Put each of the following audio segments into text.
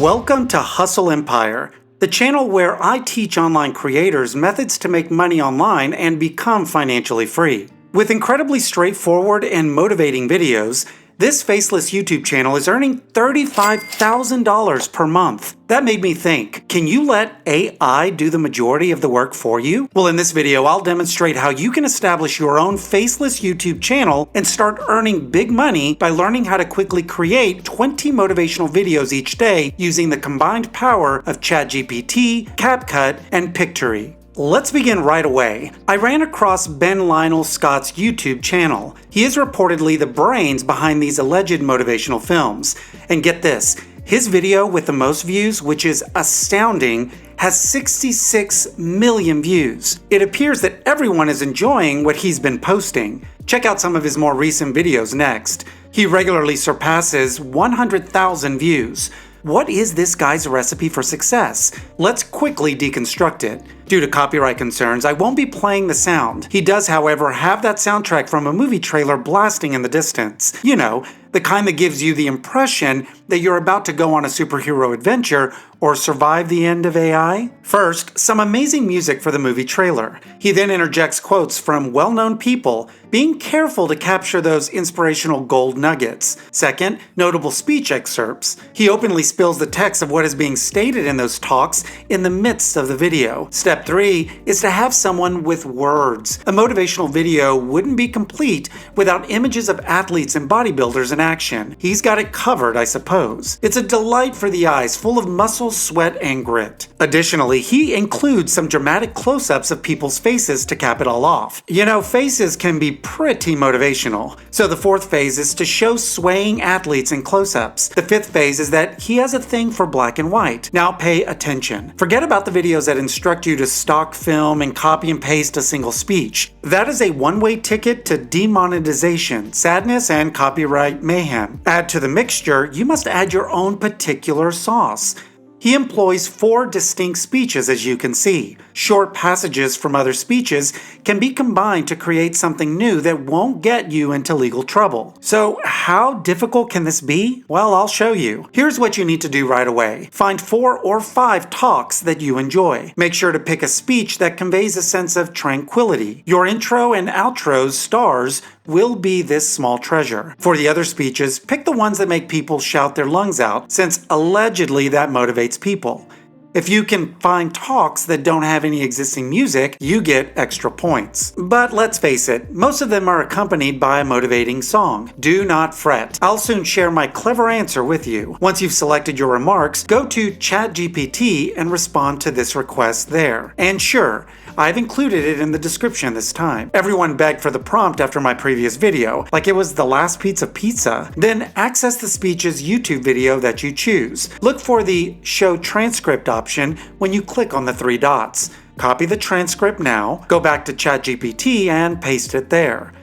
Welcome to Hustle Empire, the channel where I teach online creators methods to make money online and become financially free. With incredibly straightforward and motivating videos, this Faceless YouTube channel is earning $35,000 per month. That made me think, can you let AI do the majority of the work for you? Well, in this video, I'll demonstrate how you can establish your own Faceless YouTube channel and start earning big money by learning how to quickly create 20 motivational videos each day using the combined power of ChadtGPT, CapCut, and PICTORY. Let's begin right away. I ran across Ben Lionel Scott's YouTube channel. He is reportedly the brains behind these alleged motivational films. And get this, his video with the most views, which is astounding, has 66 million views. It appears that everyone is enjoying what he's been posting. Check out some of his more recent videos next. He regularly surpasses 100,000 views. What is this guy's recipe for success? Let's quickly deconstruct it. Due to copyright concerns, I won't be playing the sound. He does, however, have that soundtrack from a movie trailer blasting in the distance. You know, the kind that gives you the impression that you're about to go on a superhero adventure or survive the end of AI. First, some amazing music for the movie trailer. He then interjects quotes from well-known people, being careful to capture those inspirational gold nuggets. Second, notable speech excerpts. He openly spills the text of what is being stated in those talks in the midst of the video. Step 3 is to have someone with words. A motivational video wouldn't be complete without images of athletes and bodybuilders in action. He's got it covered, I suppose. It's a delight for the eyes, full of muscle, sweat, and grit. Additionally, he includes some dramatic close-ups of people's faces to cap it all off. You know, faces can be pretty motivational. So the fourth phase is to show swaying athletes in close-ups. The fifth phase is that he has a thing for black and white. Now pay attention. Forget about the videos that instruct you to stock film and copy and paste a single speech. That is a one-way ticket to demonetization, sadness, and copyright mayhem. Add to the mixture, you must add your own particular sauce. He employs 4 distinct speeches, as you can see. Short passages from other speeches can be combined to create something new that won't get you into legal trouble. So how difficult can this be? Well, I'll show you. Here's what you need to do right away. Find 4 or 5 talks that you enjoy. Make sure to pick a speech that conveys a sense of tranquility. Your intro and outro's stars will be this small treasure. For the other speeches, pick the ones that make people shout their lungs out, since allegedly that motivates people. If you can find talks that don't have any existing music, you get extra points. But let's face it, most of them are accompanied by a motivating song. Do not fret. I'll soon share my clever answer with you. Once you've selected your remarks, go to ChadtGPT and respond to this request there. And sure, I've included it in the description this time. Everyone begged for the prompt after my previous video, like it was the last piece of pizza. Then access the speech's YouTube video that you choose. Look for the Show Transcript option when you click on the 3 dots. Copy the transcript now, go back to ChadtGPT and paste it there.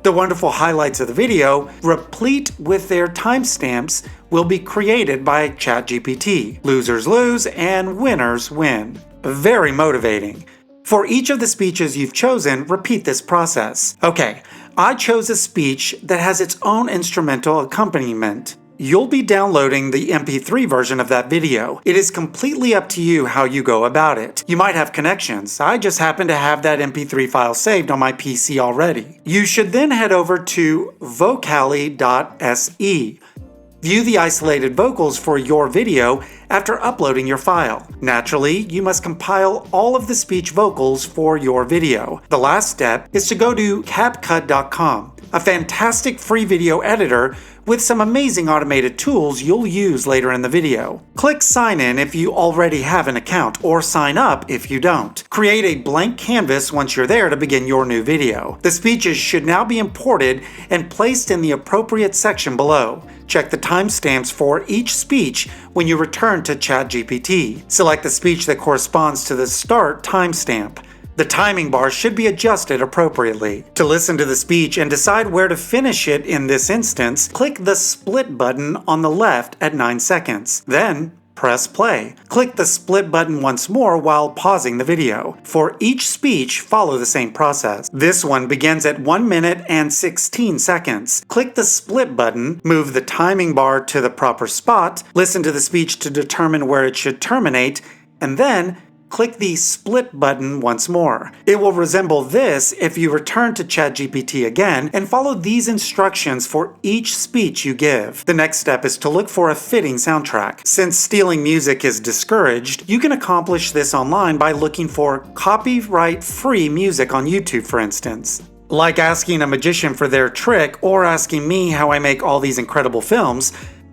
The wonderful highlights of the video, replete with their timestamps, will be created by ChadtGPT. Losers lose and winners win. Very motivating. For each of the speeches you've chosen, repeat this process. Okay, I chose a speech that has its own instrumental accompaniment. You'll be downloading the MP3 version of that video. It is completely up to you how you go about it. You might have connections. I just happen to have that MP3 file saved on my PC already. You should then head over to vocally.se. View the isolated vocals for your video after uploading your file. Naturally, you must compile all of the speech vocals for your video. The last step is to go to capcut.com, a fantastic free video editor with some amazing automated tools you'll use later in the video. Click sign in if you already have an account, or sign up if you don't. Create a blank canvas once you're there to begin your new video. The speeches should now be imported and placed in the appropriate section below. Check the timestamps for each speech when you return to ChadtGPT. Select the speech that corresponds to the start timestamp. The timing bar should be adjusted appropriately. To listen to the speech and decide where to finish it in this instance, click the split button on the left at 9 seconds. Then, Press play. Click the split button once more while pausing the video. For each speech, follow the same process. This one begins at 1 minute and 16 seconds. Click the split button, move the timing bar to the proper spot, listen to the speech to determine where it should terminate, and then click the split button once more. It will resemble this if you return to ChadtGPT again and follow these instructions for each speech you give. The next step is to look for a fitting soundtrack. Since stealing music is discouraged, you can accomplish this online by looking for copyright-free music on YouTube, for instance. Like asking a magician for their trick or asking me how I make all these incredible films,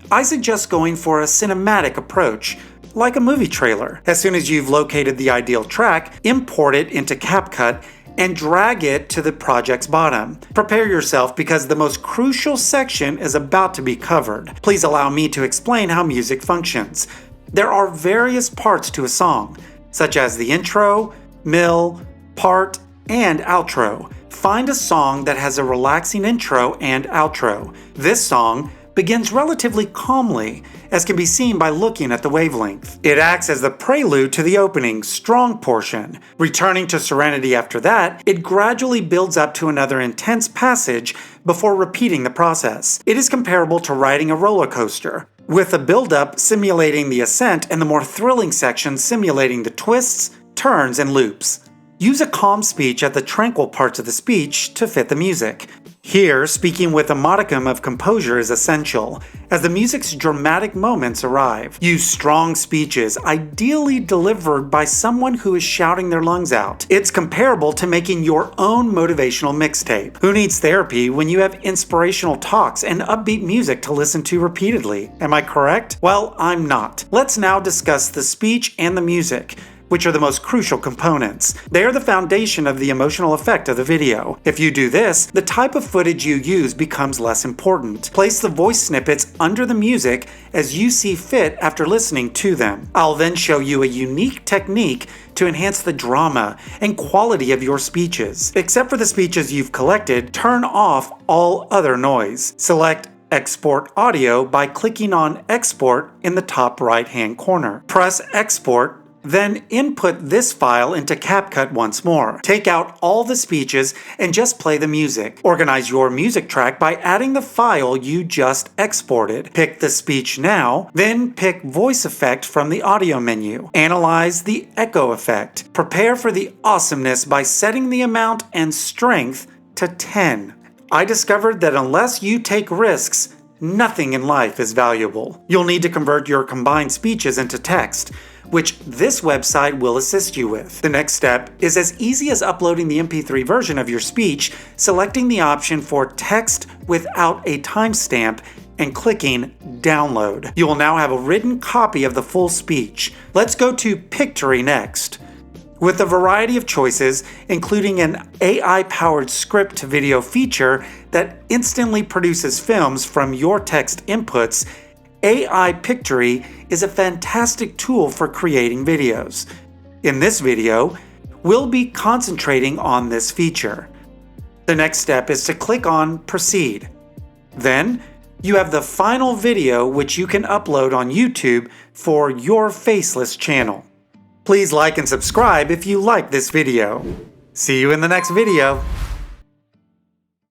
I suggest going for a cinematic approach, like a movie trailer. As soon as you've located the ideal track, import it into CapCut and drag it to the project's bottom. Prepare yourself because the most crucial section is about to be covered. Please allow me to explain how music functions. There are various parts to a song, such as the intro, middle, part, and outro. Find a song that has a relaxing intro and outro. This song begins relatively calmly, as can be seen by looking at the wavelength. It acts as the prelude to the opening, strong portion. Returning to serenity after that, it gradually builds up to another intense passage before repeating the process. It is comparable to riding a roller coaster, with the build-up simulating the ascent and the more thrilling section simulating the twists, turns, and loops. Use a calm speech at the tranquil parts of the speech to fit the music. Here, speaking with a modicum of composure is essential, as the music's dramatic moments arrive. Use strong speeches, ideally delivered by someone who is shouting their lungs out. It's comparable to making your own motivational mixtape. Who needs therapy when you have inspirational talks and upbeat music to listen to repeatedly? Am I correct? Well, I'm not. Let's now discuss the speech and the music, which are the most crucial components. They are the foundation of the emotional effect of the video. If you do this, the type of footage you use becomes less important. Place the voice snippets under the music as you see fit after listening to them. I'll then show you a unique technique to enhance the drama and quality of your speeches. Except for the speeches you've collected, turn off all other noise. Select Export Audio by clicking on Export in the top right-hand corner. Press Export, then input this file into CapCut once more. Take out all the speeches and just play the music. Organize your music track by adding the file you just exported. Pick the speech now, then pick voice effect from the audio menu. Analyze the echo effect. Prepare for the awesomeness by setting the amount and strength to 10. I discovered that unless you take risks, nothing in life is valuable. You'll need to convert your combined speeches into text, which this website will assist you with. The next step is as easy as uploading the MP3 version of your speech, selecting the option for text without a timestamp, and clicking Download. You will now have a written copy of the full speech. Let's go to PICTORY next. With a variety of choices, including an AI-powered script-to-video feature that instantly produces films from your text inputs, AI PICTORY is a fantastic tool for creating videos. In this video, we'll be concentrating on this feature. The next step is to click on Proceed. Then, you have the final video which you can upload on YouTube for your Faceless channel. Please like and subscribe if you like this video. See you in the next video.